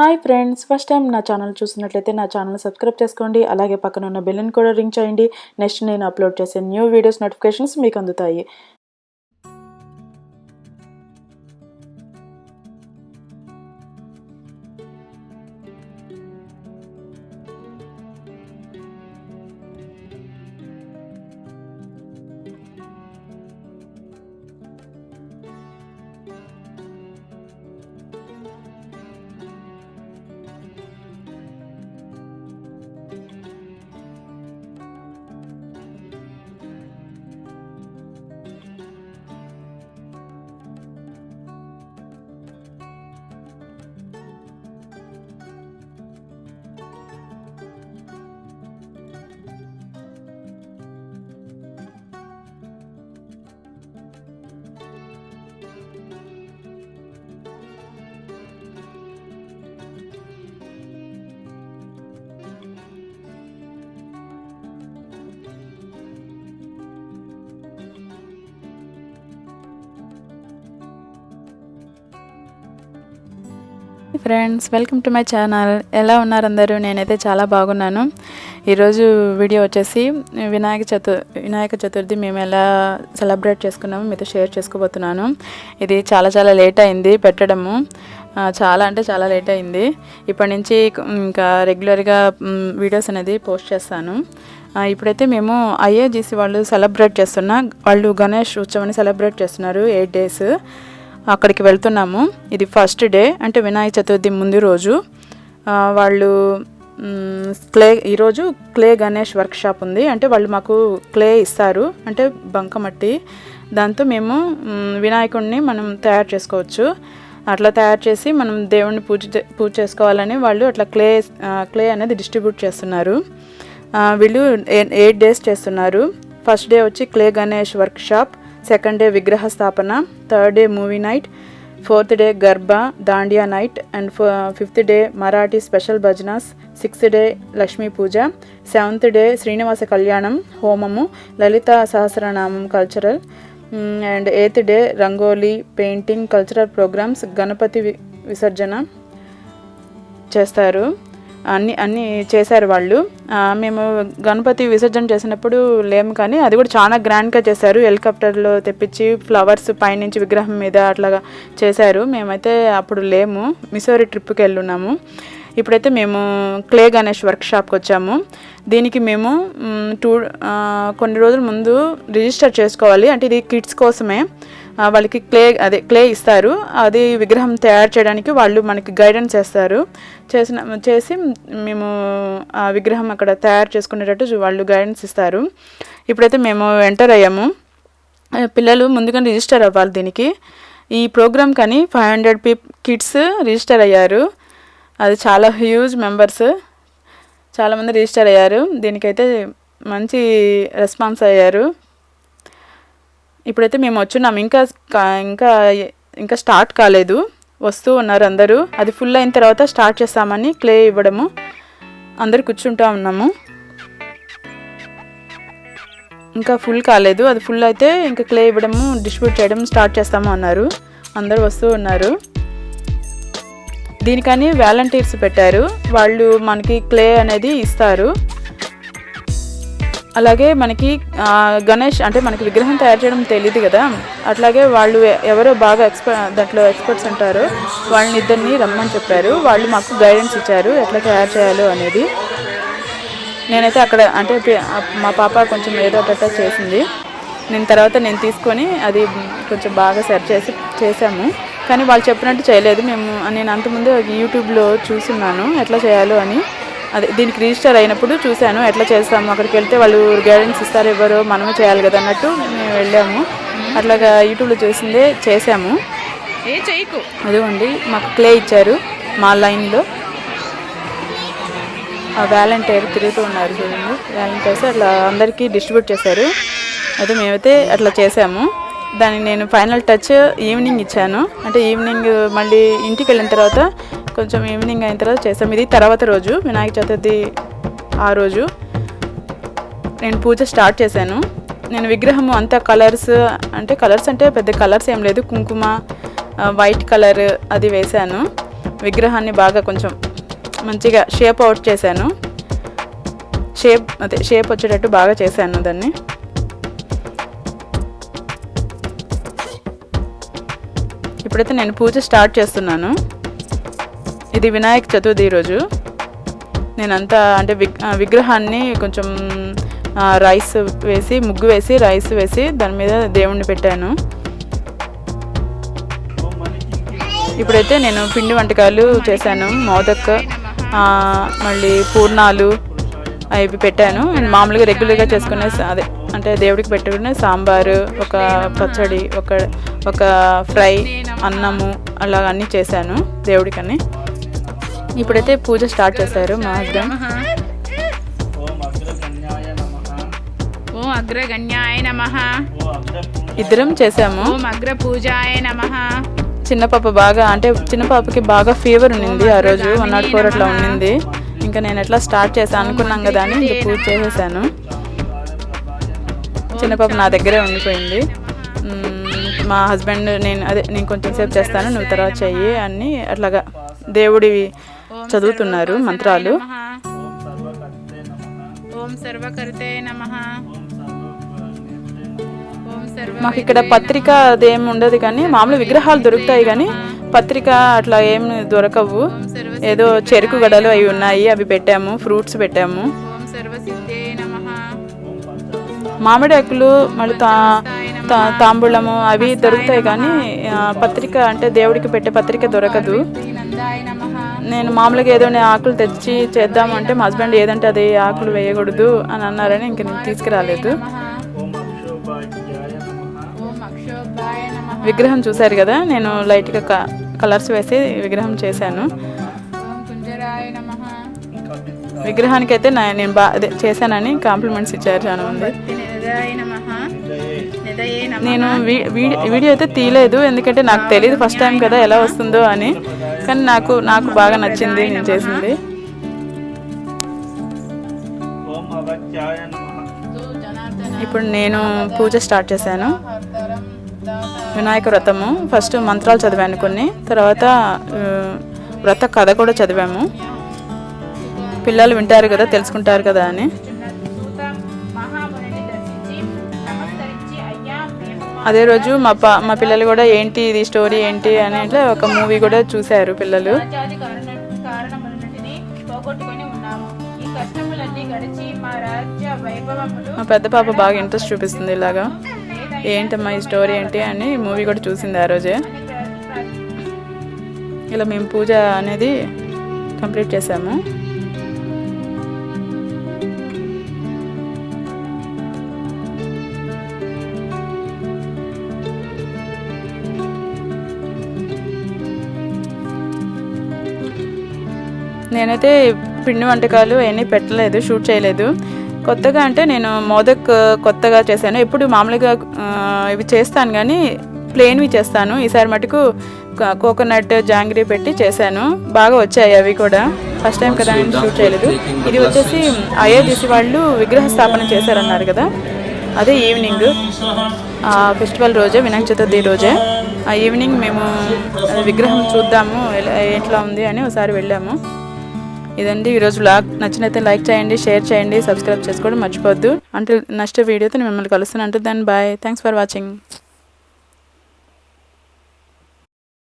Hi friends, first time నా channel చూస్తున్నట్లయితే నా ఛానల్ సబ్స్క్రైబ్ చేసుకోండి. అలాగే పక్కన ఉన్న బెల్ని కూడా రింగ్ చేయండి. నెక్స్ట్ నేను అప్లోడ్ చేసే న్యూ వీడియోస్ నోటిఫికేషన్స్ మీకు అందుతాయి. Friends, welcome to my channel. ఎలా ఉన్నారు అందరూ? నేనైతే చాలా బాగున్నాను. ఈరోజు వీడియో వచ్చేసి వినాయక చతుర్థి మేము ఎలా సెలబ్రేట్ చేసుకున్నాము మీతో షేర్ చేసుకోబోతున్నాను. ఇది చాలా లేట్ అయింది పెట్టడము. చాలా లేట్ అయింది. ఇప్పటి నుంచి ఇంకా రెగ్యులర్గా వీడియోస్ అనేది పోస్ట్ చేస్తాను. ఇప్పుడైతే మేము IAGC వాళ్ళు సెలబ్రేట్ వాళ్ళు గణేష్ ఉత్సవాన్ని సెలబ్రేట్ చేస్తున్నారు 8 days. అక్కడికి వెళ్తున్నాము. ఇది ఫస్ట్ డే, అంటే వినాయక చతుర్థి ముందు రోజు. వాళ్ళు ఈరోజు క్లే గణేష్ వర్క్షాప్ ఉంది. అంటే వాళ్ళు మాకు క్లే ఇస్తారు, అంటే బంకమట్టి. దాంతో మేము వినాయకుడిని మనం తయారు చేసుకోవచ్చు. అట్లా తయారు చేసి మనం దేవుడిని పూజ చేసుకోవాలని వాళ్ళు అట్లా క్లే అనేది డిస్ట్రిబ్యూట్ చేస్తున్నారు. వీళ్ళు 8 days చేస్తున్నారు. ఫస్ట్ డే వచ్చి clay Ganesh workshop, second day విగ్రహ స్థాపన, third day movie night, fourth day Garba Dandiya night, and fifth day Marathi special bhajans, sixth day Lakshmi puja, seventh day Srinivasa Kalyanam హోమము, Lalitha Sahasranamam cultural, and eighth day rangoli painting cultural programmes, Ganapati విసర్జన చేస్తారు. అన్నీ చేశారు వాళ్ళు. మేము గణపతి విసర్జన చేసినప్పుడు లేము, కానీ అది కూడా చాలా గ్రాండ్గా చేశారు. హెలికాప్టర్లో తెప్పించి ఫ్లవర్స్ పైనుంచి విగ్రహం మీద అట్లా చేశారు. మేమైతే అప్పుడు లేము, మిసోరీ ట్రిప్కి వెళ్ళున్నాము. ఇప్పుడైతే మేము క్లే గణేష్ వర్క్షాప్కి వచ్చాము. దీనికి మేము కొన్ని రోజుల ముందు రిజిస్టర్ చేసుకోవాలి. అంటే ఇది కిడ్స్ కోసమే. వాళ్ళకి క్లే ఇస్తారు. అది విగ్రహం తయారు చేయడానికి వాళ్ళు మనకి గైడెన్స్ చేసి మేము ఆ విగ్రహం అక్కడ తయారు చేసుకునేటట్టు వాళ్ళు గైడెన్స్ ఇస్తారు. ఇప్పుడైతే మేము ఎంటర్ అయ్యాము. పిల్లలు ముందుగా రిజిస్టర్ అవ్వాలి దీనికి. ఈ ప్రోగ్రామ్ కానీ 500 కిడ్స్ రిజిస్టర్ అయ్యారు. అది చాలా హ్యూజ్ మెంబర్స్, చాలామంది రిజిస్టర్ అయ్యారు. దీనికైతే మంచి రెస్పాన్స్ అయ్యారు. ఇప్పుడైతే మేము వచ్చున్నాము. ఇంకా స్టార్ట్ కాలేదు, వస్తూ ఉన్నారు అందరూ. అది ఫుల్ అయిన తర్వాత స్టార్ట్ చేస్తామని క్లే ఇవ్వడము అందరు కూర్చుంటూ ఉన్నాము. ఇంకా ఫుల్ కాలేదు, అది ఫుల్ అయితే ఇంకా క్లే ఇవ్వడము డిస్ట్రిబ్యూట్ చేయడం స్టార్ట్ చేస్తాము అన్నారు. అందరూ వస్తూ ఉన్నారు. దీనికని వాలంటీర్స్ పెట్టారు. వాళ్ళు మనకి క్లే అనేది ఇస్తారు. అలాగే మనకి గణేష్ అంటే మనకి విగ్రహం తయారు చేయడం తెలియదు కదా, అట్లాగే వాళ్ళు ఎవరో బాగా దాంట్లో ఎక్స్పర్ట్స్ ఉంటారో వాళ్ళని ఇద్దరిని రమ్మని చెప్పారు. వాళ్ళు మాకు గైడెన్స్ ఇచ్చారు ఎట్లా తయారు చేయాలో అనేది. నేనైతే అక్కడ అంటే మా పాప కొంచెం ఏదో అట్ట చేసింది. తర్వాత నేను తీసుకొని అది కొంచెం బాగా సెర్చ్ చేసాము. కానీ వాళ్ళు చెప్పినట్టు చేయలేదు. నేను అంతకుముందు యూట్యూబ్లో చూస్తున్నాను ఎట్లా చేయాలో అని. అదే దీనికి రిజిస్టర్ అయినప్పుడు చూశాను ఎట్లా చేస్తాము. అక్కడికి వెళ్తే వాళ్ళు గైడెన్స్ ఇస్తారు, ఎవరో మనమే చేయాలి కదా అన్నట్టు మేము వెళ్ళాము. అట్లాగా యూట్యూబ్లో చేసాము. అదిగోండి మాకు క్లే ఇచ్చారు. మా లైన్లో వాలంటీర్ తిరుగుతూ ఉన్నారు చూడండి. వాలంటీర్స్ అట్లా అందరికీ డిస్ట్రిబ్యూట్ చేశారు. అయితే మేమైతే అట్లా చేసాము. దానికి నేను ఫైనల్ టచ్ ఈవినింగ్ ఇచ్చాను. అంటే ఈవినింగ్ మళ్ళీ ఇంటికి వెళ్ళిన తర్వాత కొంచెం ఈవినింగ్ అయిన తర్వాత చేసాము. ఇది తర్వాత రోజు వినాయక చతుర్థి. ఆ రోజు నేను పూజ స్టార్ట్ చేశాను. నేను విగ్రహము అంతా కలర్స్ అంటే పెద్ద కలర్స్ ఏం లేదు, కుంకుమ వైట్ కలర్ అది వేశాను. విగ్రహాన్ని బాగా కొంచెం మంచిగా షేప్ అవుట్ చేశాను. షేప్ వచ్చేటట్టు బాగా చేశాను దాన్ని. ఇప్పుడైతే నేను పూజ స్టార్ట్ చేస్తున్నాను. ఇది వినాయక చతుర్థి రోజు. నేనంతా అంటే విగ్రహాన్ని కొంచెం రైస్ వేసి, ముగ్గు వేసి, రైస్ వేసి దాని మీద దేవుణ్ణి పెట్టాను. ఇప్పుడైతే నేను పిండి వంటకాలు చేశాను. మోదక్, మళ్ళీ పూర్ణాలు అవి పెట్టాను. నేను మామూలుగా రెగ్యులర్గా చేసుకునే అంటే దేవుడికి పెట్టుకునే సాంబారు, ఒక పచ్చడి, ఒక ఫ్రై, అన్నము అలా అన్నీ చేశాను దేవుడికని. ఇప్పుడైతే పూజ స్టార్ట్ చేశారు మా హస్బెండ్. ఓం అగ్రగణ్యాయ నమః. ఇద్దరం చేసాము. ఓం అగ్ర పూజాయ నమః. చిన్న పాప బాగా అంటే చిన్న పాపకి బాగా ఫీవర్ ఉన్నింది ఆ రోజు, 104 అట్లా ఉన్నింది. ఇంకా నేను ఎట్లా స్టార్ట్ చేశాను అనుకున్నాం కదా అని ఇంకా పూజ చేసేసాను. చిన్న పాప నా దగ్గరే ఉండిపోయింది. మా హస్బెండ్ నేను కొంచెం సేపు చేస్తాను, నువ్వు తర్వాత చెయ్యి అని అట్లాగా దేవుడివి చదువుతున్నారు మంత్రాలు. ఓం సర్వకర్తే నమః. మాకు ఇక్కడ పత్రిక అదేం ఉండదు, కానీ మామూలు విగ్రహాలు దొరుకుతాయి, కానీ పత్రిక అట్లా ఏం దొరకవు. ఏదో చెరుకు గడలు అవి ఉన్నాయి, అవి పెట్టాము. ఫ్రూట్స్ పెట్టాము. మామిడి ఆకులు, మళ్ళీ తాంబూలము అవి దొరుకుతాయి, కానీ పత్రిక అంటే దేవుడికి పెట్టే పత్రిక దొరకదు. నేను మామూలుగా ఏదో ఆకులు తెచ్చి చేద్దాము అంటే మా హస్బెండ్ ఏదంటే అది ఆకులు వేయకూడదు అని అన్నారని ఇంక నేను తీసుకురాలేదు. విగ్రహం చూశారు కదా, నేను లైట్గా కలర్స్ వేసి విగ్రహం చేశాను. విగ్రహానికి అయితే నేను చేశానని కాంప్లిమెంట్స్ ఇచ్చారు చాలా మంది. నేను వీడియో అయితే తీయలేదు, ఎందుకంటే నాకు తెలియదు ఫస్ట్ టైం కదా ఎలా వస్తుందో అని, కానీ నాకు బాగా నచ్చింది నేను చేసింది. ఇప్పుడు నేను పూజ స్టార్ట్ చేశాను. వినాయక వ్రతము ఫస్ట్ మంత్రాలు చదివాను కొన్ని, తర్వాత వ్రత కథ కూడా చదివాము. పిల్లలు వింటారు కదా, తెలుసుకుంటారు కదా అని. అదే రోజు మా పిల్లలు కూడా ఏంటి ఇది స్టోరీ ఏంటి అని ఇట్లా ఒక మూవీ కూడా చూశారు పిల్లలు. మా పెద్ద పాప బాగా ఇంట్రెస్ట్ చూపిస్తుంది, ఇలాగా ఏంటమ్మా ఈ స్టోరీ ఏంటి అని మూవీ కూడా చూసింది ఆ రోజే. ఇలా మేము పూజ అనేది కంప్లీట్ చేసాము. నేనైతే పిండి వంటకాలు అవన్నీ పెట్టలేదు, షూట్ చేయలేదు. కొత్తగా అంటే నేను మోదక్ కొత్తగా చేశాను. ఎప్పుడు మామూలుగా ఇవి చేస్తాను, కానీ ప్లెయిన్వి చేస్తాను. ఈసారి మటుకు కోకోనట్ జాంగ్రీ పెట్టి చేశాను, బాగా వచ్చాయి అవి కూడా. ఫస్ట్ టైం కదా నేను షూట్ చేయలేదు. ఇది వచ్చేసి IAGC వాళ్ళు విగ్రహ స్థాపన చేశారన్నారు కదా, అదే ఈవినింగ్ ఫెస్టివల్ రోజే, వినాయక చతుర్థి రోజే. ఆ ఈవినింగ్ మేము విగ్రహం చూద్దాము ఎట్లా ఉంది అని ఒకసారి వెళ్ళాము. ఇదండి ఈరోజు వ్లాగ్. నచ్చినైతే లైక్ చేయండి, షేర్ చేయండి, సబ్స్క్రైబ్ చేసుకోవడం మర్చిపోవద్దు. అంటే నెక్స్ట్ వీడియోతో మిమ్మల్ని కలుస్తాను. అంటే దాన్ని బాయ్. Thanks for watching.